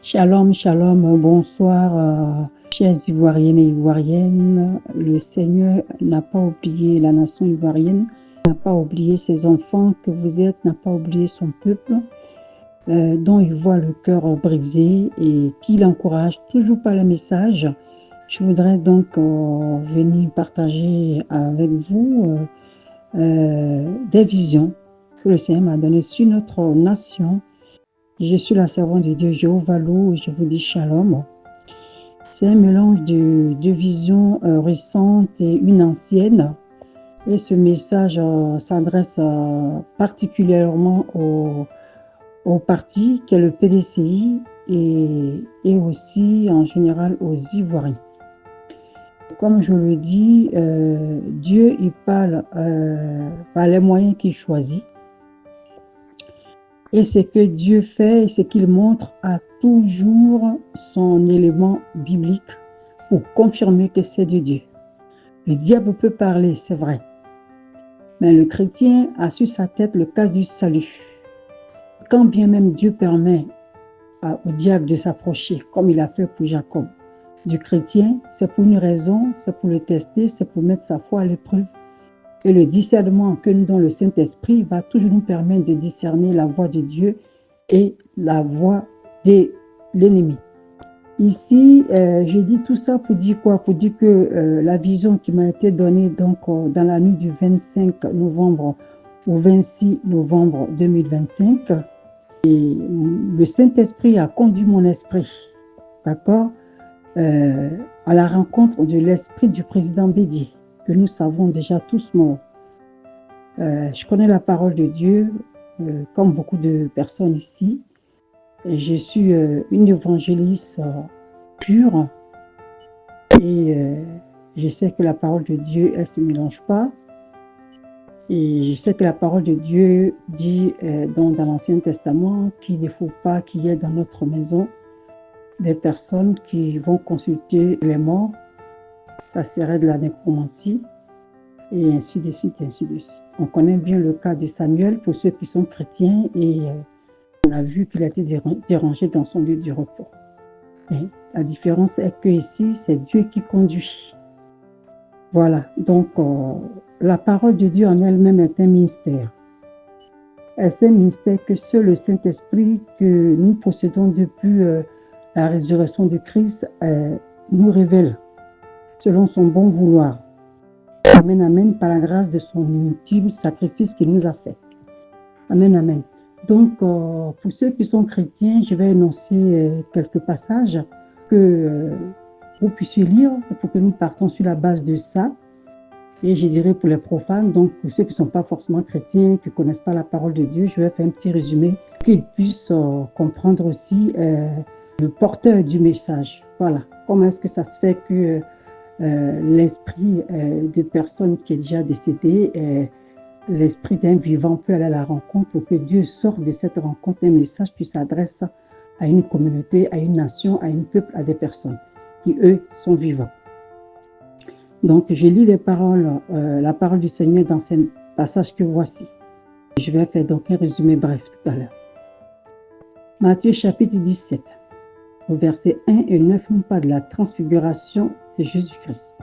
Shalom, shalom, bonsoir, chers Ivoiriennes et Ivoiriennes. Le Seigneur n'a pas oublié la nation ivoirienne, n'a pas oublié ses enfants que vous êtes, n'a pas oublié son peuple, dont il voit le cœur brisé et qui l'encourage toujours par le message. Je voudrais donc venir partager avec vous des visions que le Seigneur m'a données sur notre nation. Je suis la servante de Dieu Jéhovah Lou et je vous dis shalom. C'est un mélange de visions récentes et une ancienne. Et ce message s'adresse particulièrement au parti qui est le PDCI et aussi en général aux Ivoiriens. Comme je le dis, Dieu il parle par les moyens qu'il choisit. Et ce que Dieu fait, ce qu'il montre, a toujours son élément biblique pour confirmer que c'est de Dieu. Le diable peut parler, c'est vrai. Mais le chrétien a sur sa tête le cas du salut. Quand bien même Dieu permet au diable de s'approcher, comme il a fait pour Jacob, du chrétien, c'est pour une raison, c'est pour le tester, c'est pour mettre sa foi à l'épreuve. Et le discernement que nous donne le Saint-Esprit va toujours nous permettre de discerner la voix de Dieu et la voix de l'ennemi. Ici, je dis tout ça pour dire quoi? Pour dire que la vision qui m'a été donnée donc, dans la nuit du 25 novembre au 26 novembre 2025, et le Saint-Esprit a conduit mon esprit, d'accord, à la rencontre de l'esprit du président Bédié, que nous savons déjà tous morts. Je connais la parole de Dieu, comme beaucoup de personnes ici. Et je suis une évangéliste pure et je sais que la parole de Dieu, elle ne se mélange pas. Et je sais que la parole de Dieu dit dans l'Ancien Testament qu'il ne faut pas qu'il y ait dans notre maison des personnes qui vont consulter les morts. Ça serait de la nécromancie. Et ainsi de suite, ainsi de suite. On connaît bien le cas de Samuel pour ceux qui sont chrétiens et on a vu qu'il a été dérangé dans son lieu de repos. Et la différence est que ici, c'est Dieu qui conduit. Voilà, donc la parole de Dieu en elle-même est un mystère. C'est un mystère que seul le Saint-Esprit que nous possédons depuis la résurrection de Christ nous révèle selon son bon vouloir. Amen, amen, par la grâce de son ultime sacrifice qu'il nous a fait. Amen, amen. Donc, pour ceux qui sont chrétiens, je vais énoncer quelques passages que vous puissiez lire pour que nous partons sur la base de ça. Et je dirais pour les profanes, donc pour ceux qui ne sont pas forcément chrétiens, qui ne connaissent pas la parole de Dieu, je vais faire un petit résumé pour qu'ils puissent comprendre aussi le porteur du message. Voilà, comment est-ce que ça se fait que l'esprit de personne qui est déjà décédée, l'esprit d'un vivant peut aller à la rencontre pour que Dieu sorte de cette rencontre un message qui s'adresse à une communauté, à une nation, à un peuple, à des personnes qui, eux, sont vivants. Donc, je lis les paroles, la parole du Seigneur dans ce passage que voici. Je vais faire donc un résumé bref tout à l'heure. Matthieu chapitre 17, au verset 1 et 9, nous parle de la transfiguration de Jésus-Christ.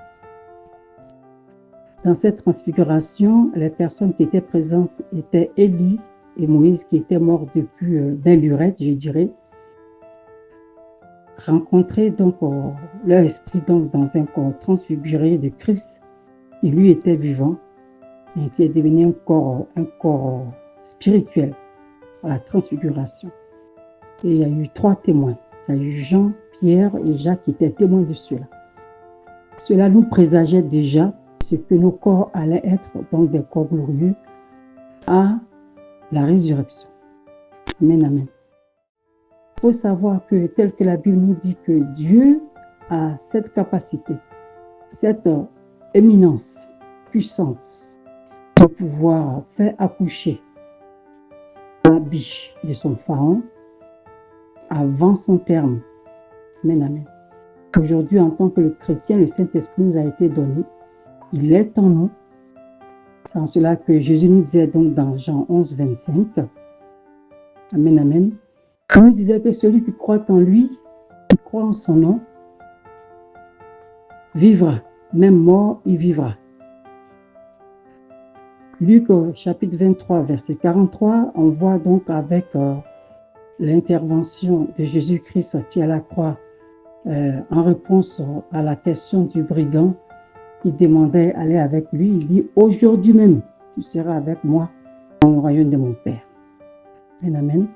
Dans cette transfiguration, les personnes qui étaient présentes étaient Élie et Moïse, qui étaient morts depuis belle lurette, je dirais, rencontraient donc leur esprit donc, dans un corps transfiguré de Christ, qui lui était vivant et qui est devenu un corps spirituel à la transfiguration. Et il y a eu 3 témoins. Il y a eu Jean, Pierre et Jacques qui étaient témoins de cela. Cela nous présageait déjà ce que nos corps allaient être, donc des corps glorieux, à la résurrection. Amen, amen. Il faut savoir que, tel que la Bible nous dit que Dieu a cette capacité, cette éminence puissante de pouvoir faire accoucher la biche de son pharaon avant son terme. Amen, amen. Aujourd'hui, en tant que le chrétien, le Saint-Esprit nous a été donné. Il est en nous. C'est en cela que Jésus nous disait donc dans Jean 11, 25. Amen, amen. Il nous disait que celui qui croit en lui, qui croit en son nom, vivra. Même mort, il vivra. Luc chapitre 23, verset 43, on voit donc avec l'intervention de Jésus-Christ qui est à la croix en réponse à la question du brigand qui demandait aller avec lui, il dit « Aujourd'hui même, tu seras avec moi dans le royaume de mon Père. » Amen.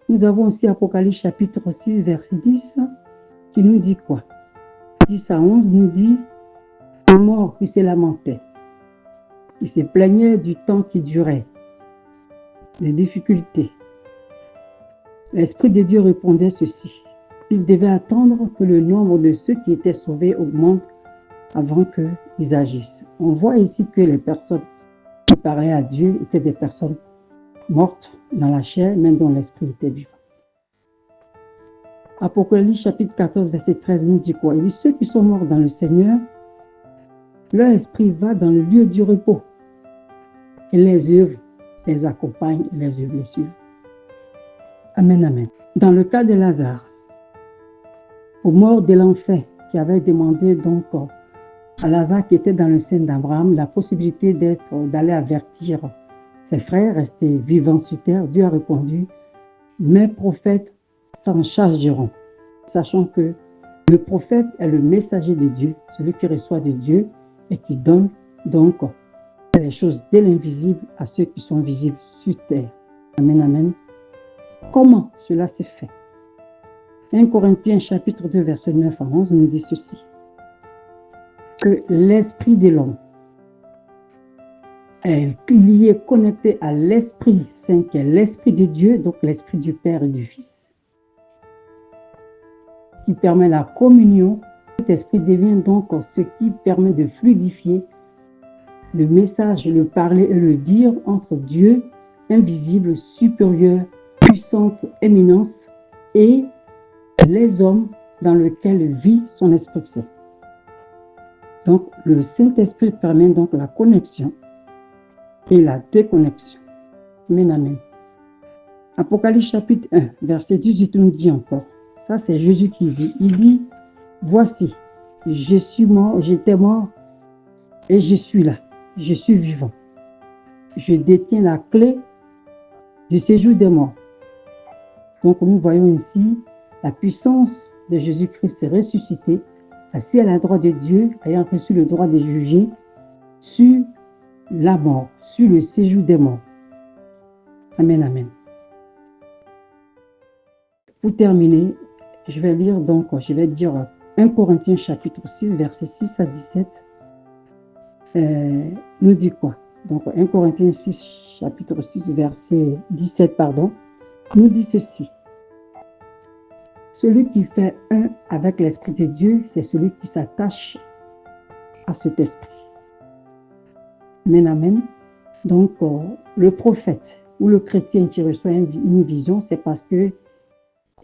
Nous avons aussi Apocalypse chapitre 6, verset 10, qui nous dit quoi? 10 à 11 nous dit « Le mort qui se lamentait, qui se plaignait du temps qui durait, des difficultés. L'Esprit de Dieu répondait ceci. Il devait attendre que le nombre de ceux qui étaient sauvés augmente avant qu'ils agissent. » On voit ici que les personnes qui parlaient à Dieu étaient des personnes mortes dans la chair, même dont l'esprit était vivant. Apocalypse chapitre 14, verset 13 nous dit quoi? Il dit, ceux qui sont morts dans le Seigneur, leur esprit va dans le lieu du repos. Et les œuvres les accompagnent, et les œuvres les suivent. Amen, amen. Dans le cas de Lazare, aux morts de l'enfer, qui avait demandé donc à Lazare qui était dans le sein d'Abraham la possibilité d'aller avertir ses frères restés vivants sur terre, Dieu a répondu, mes prophètes s'en chargeront, sachant que le prophète est le messager de Dieu, celui qui reçoit de Dieu et qui donne donc les choses de l'invisible à ceux qui sont visibles sur terre. Amen, amen. Comment cela s'est fait? 1 Corinthiens chapitre 2 verset 9 à 11 nous dit ceci, que l'esprit de l'homme est lié, connecté à l'Esprit Saint qui est l'Esprit de Dieu, donc l'Esprit du Père et du Fils, qui permet la communion. Cet esprit devient donc ce qui permet de fluidifier le message, le parler et le dire entre Dieu, invisible, supérieur, puissante éminence, et les hommes dans lesquels vit son Esprit Saint. Donc, le Saint-Esprit permet donc la connexion et la déconnexion. Amen, amen. Apocalypse chapitre 1, verset 18 nous dit encore, ça c'est Jésus qui dit, il dit, voici, je suis mort, j'étais mort et je suis là, je suis vivant. Je détiens la clé du séjour des morts. Donc nous voyons ici la puissance de Jésus-Christ ressuscité, assis à la droite de Dieu, ayant reçu le droit de juger sur la mort, sur le séjour des morts. Amen, amen. Pour terminer, je vais dire 1 Corinthiens chapitre 6, verset 6 à 17. Nous dit quoi? Donc 1 Corinthiens 6, chapitre 6, verset 17, nous dit ceci. Celui qui fait un avec l'Esprit de Dieu, c'est celui qui s'attache à cet esprit. Amen, amen. Donc, le prophète ou le chrétien qui reçoit une vision, c'est parce que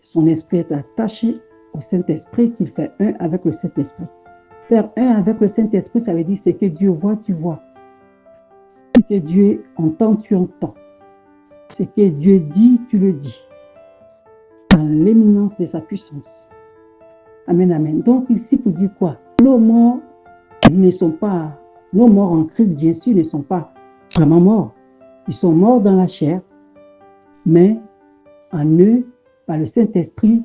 son esprit est attaché au Saint-Esprit qu'il fait un avec le Saint-Esprit. Faire un avec le Saint-Esprit, ça veut dire ce que Dieu voit, tu vois. Ce que Dieu entend, tu entends. Ce que Dieu dit, tu le dis. Dans l'éminence de sa puissance. Amen, amen. Donc ici, pour dire quoi? Nos morts en Christ, bien sûr, ne sont pas vraiment morts. Ils sont morts dans la chair, mais en eux, par le Saint-Esprit,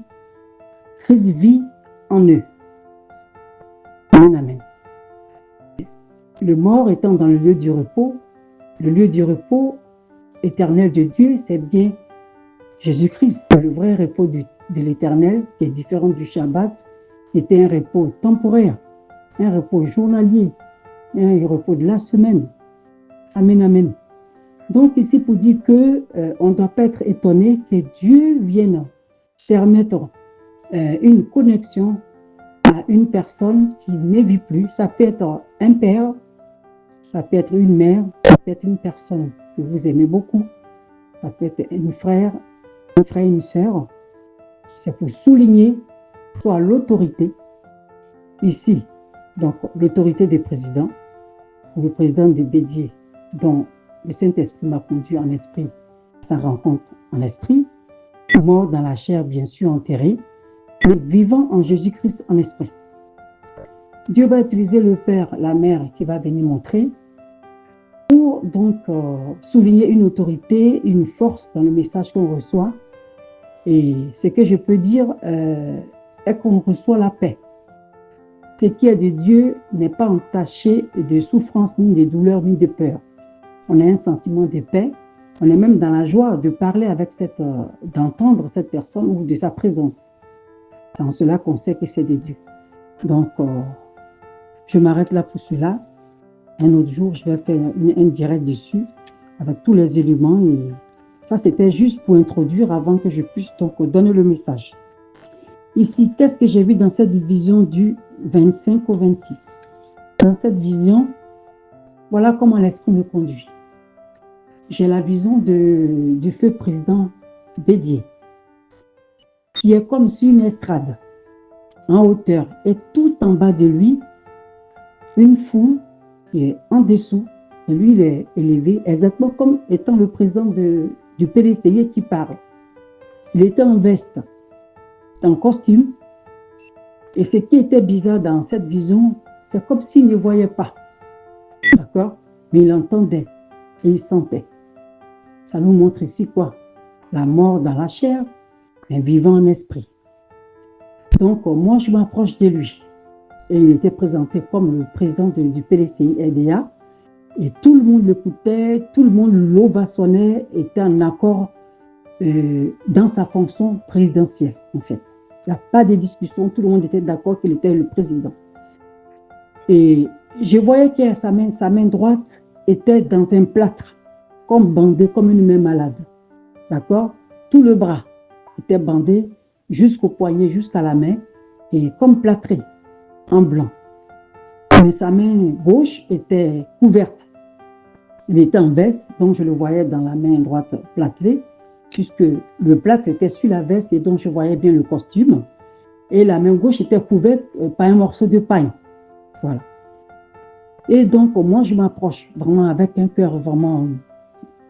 Christ vit en eux. Amen, amen. Le mort étant dans le lieu du repos éternel de Dieu, c'est bien Jésus-Christ. Le vrai repos de l'éternel, qui est différent du Shabbat, était un repos temporaire, un repos journalier, un repos de la semaine. Amen, amen. Donc ici, pour dire qu'on ne doit pas être étonné que Dieu vienne permettre une connexion à une personne qui ne vit plus. Ça peut être un père, ça peut être une mère, ça peut être une personne que vous aimez beaucoup, ça peut être un frère, une sœur. C'est pour souligner soit l'autorité, ici, donc l'autorité des présidents, ou le président de Bédier, dont le Saint-Esprit m'a conduit en esprit, sa rencontre en esprit, mort dans la chair, bien sûr, enterré, mais vivant en Jésus-Christ en esprit. Dieu va utiliser le Père, la Mère qui va venir montrer pour donc souligner une autorité, une force dans le message qu'on reçoit. Et ce que je peux dire est qu'on reçoit la paix. Ce qui est de Dieu n'est pas entaché de souffrance, ni de douleur, ni de peur. On a un sentiment de paix. On est même dans la joie de parler avec d'entendre cette personne ou de sa présence. C'est en cela qu'on sait que c'est de Dieu. Donc, je m'arrête là pour cela. Un autre jour, je vais faire un direct dessus avec tous les éléments. Et ça, c'était juste pour introduire avant que je puisse donc donner le message. Ici, qu'est-ce que j'ai vu dans cette division du 25 au 26? Dans cette vision, voilà comment l'esprit me conduit. J'ai la vision du feu président Bédier, qui est comme sur une estrade, en hauteur, et tout en bas de lui, une foule qui est en dessous, et lui, il est élevé, exactement comme étant le président du PDCI qui parle. Il était en veste, en costume, et ce qui était bizarre dans cette vision, c'est comme s'il ne voyait pas, d'accord? Mais il entendait et il sentait. Ça nous montre ici quoi? La mort dans la chair, mais vivant en esprit. Donc, moi, je m'approche de lui. Et il était présenté comme le président du PDCI RDA. Et tout le monde l'écoutait, tout le monde l'ovationait, était en accord dans sa fonction présidentielle, en fait. Il n'y a pas de discussion, tout le monde était d'accord qu'il était le président. Et je voyais que sa main droite était dans un plâtre, comme bandé, comme une main malade. D'accord? Tout le bras était bandé jusqu'au poignet, jusqu'à la main, et comme plâtré, en blanc. Mais sa main gauche était couverte. Il était en veste, donc je le voyais dans la main droite plâtrée, puisque le plâtre était sur la veste et donc je voyais bien le costume. Et la main gauche était couverte par un morceau de paille. Voilà. Et donc, moi, je m'approche vraiment avec un cœur vraiment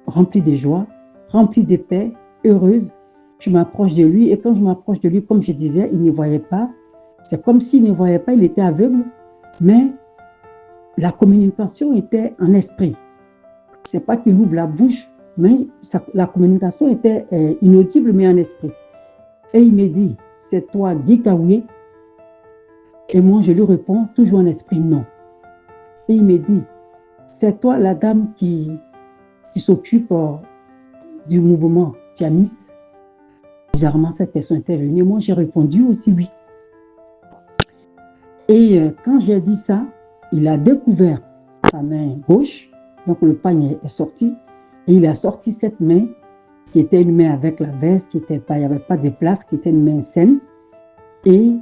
rempli de joie, rempli de paix, heureuse. Je m'approche de lui et quand je m'approche de lui, comme je disais, il ne voyait pas. C'est comme s'il ne voyait pas, il était aveugle, mais la communication était en esprit. Ce n'est pas qu'il ouvre la bouche, mais la communication était inaudible, mais en esprit. Et il me dit, c'est toi, Guy Kaoué? Et moi, je lui réponds, toujours en esprit, non. Et il me dit, c'est toi la dame qui s'occupe du mouvement Tiamis? Bizarrement, cette personne était venue. Moi, j'ai répondu aussi oui. Et quand j'ai dit ça, il a découvert sa main gauche, donc le pagne est sorti, et il a sorti cette main, qui était une main avec la veste, il n'y avait pas de plâtre, qui était une main saine, et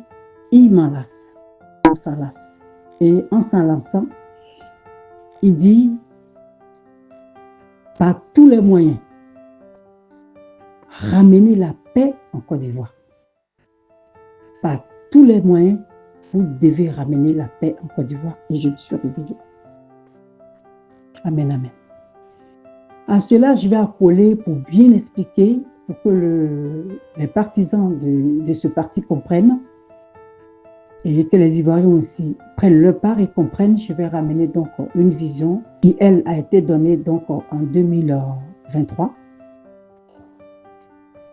il m'enlace, on s'enlace. Et en s'enlaçant, il dit, par tous les moyens, ramenez la paix en Côte d'Ivoire. Par tous les moyens, vous devez ramener la paix en Côte d'Ivoire. Et je me suis réveillée. Amen, amen. À cela, je vais accoler pour bien expliquer, pour que les partisans de ce parti comprennent et que les Ivoiriens aussi prennent leur part et comprennent. Je vais ramener donc une vision qui, elle, a été donnée donc en 2023,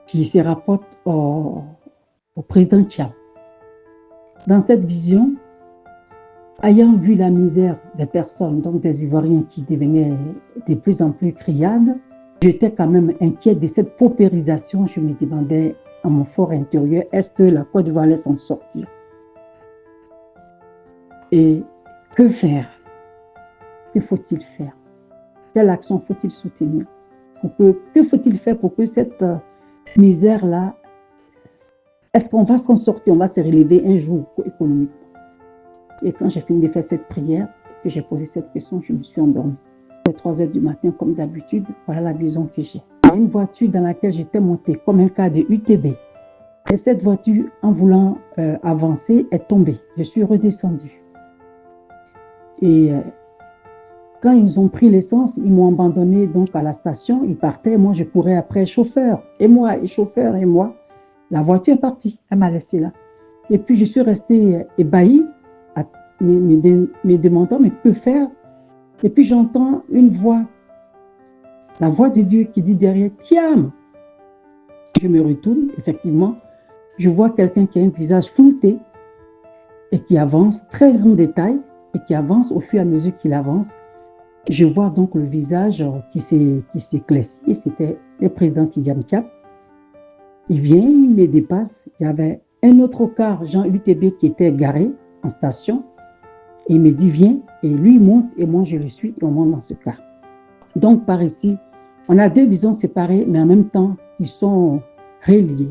qui se rapporte au président Tchad. Dans cette vision, ayant vu la misère des personnes, donc des Ivoiriens qui devenaient de plus en plus criardes, j'étais quand même inquiète de cette paupérisation. Je me demandais à mon fort intérieur, est-ce que la Côte d'Ivoire allait s'en sortir? Et que faire? Que faut-il faire? Quelle action faut-il soutenir? Que faut-il faire pour que cette misère-là, est-ce qu'on va s'en sortir? On va se relever un jour économiquement? Et quand j'ai fini de faire cette prière, que j'ai posé cette question, je me suis endormie. À 3 heures du matin, comme d'habitude, voilà la vision que j'ai. Il y a une voiture dans laquelle j'étais montée, comme un cas de UTB. Et cette voiture, en voulant avancer, est tombée. Je suis redescendue. Et Quand ils ont pris l'essence, ils m'ont abandonné donc à la station. Ils partaient. Moi, je courais après chauffeur. Et moi, et chauffeur, et moi. La voiture est partie. Elle m'a laissé là. Et puis, je suis restée ébahie, me demandant, mais que faire? Et puis, j'entends une voix, la voix de Dieu qui dit derrière, Tiens! Je me retourne, effectivement. Je vois quelqu'un qui a un visage flouté et qui avance, très grand détail, et qui avance au fur et à mesure qu'il avance. Je vois donc le visage qui s'éclaircit. C'était le président Idi Amin. Il vient, il me dépasse. Il y avait un autre car, Jean UTB, qui était garé en station. Et il me dit, viens. Et lui, il monte, et moi, je le suis, et on monte dans ce car. Donc, par ici, on a deux visions séparées, mais en même temps, ils sont reliés.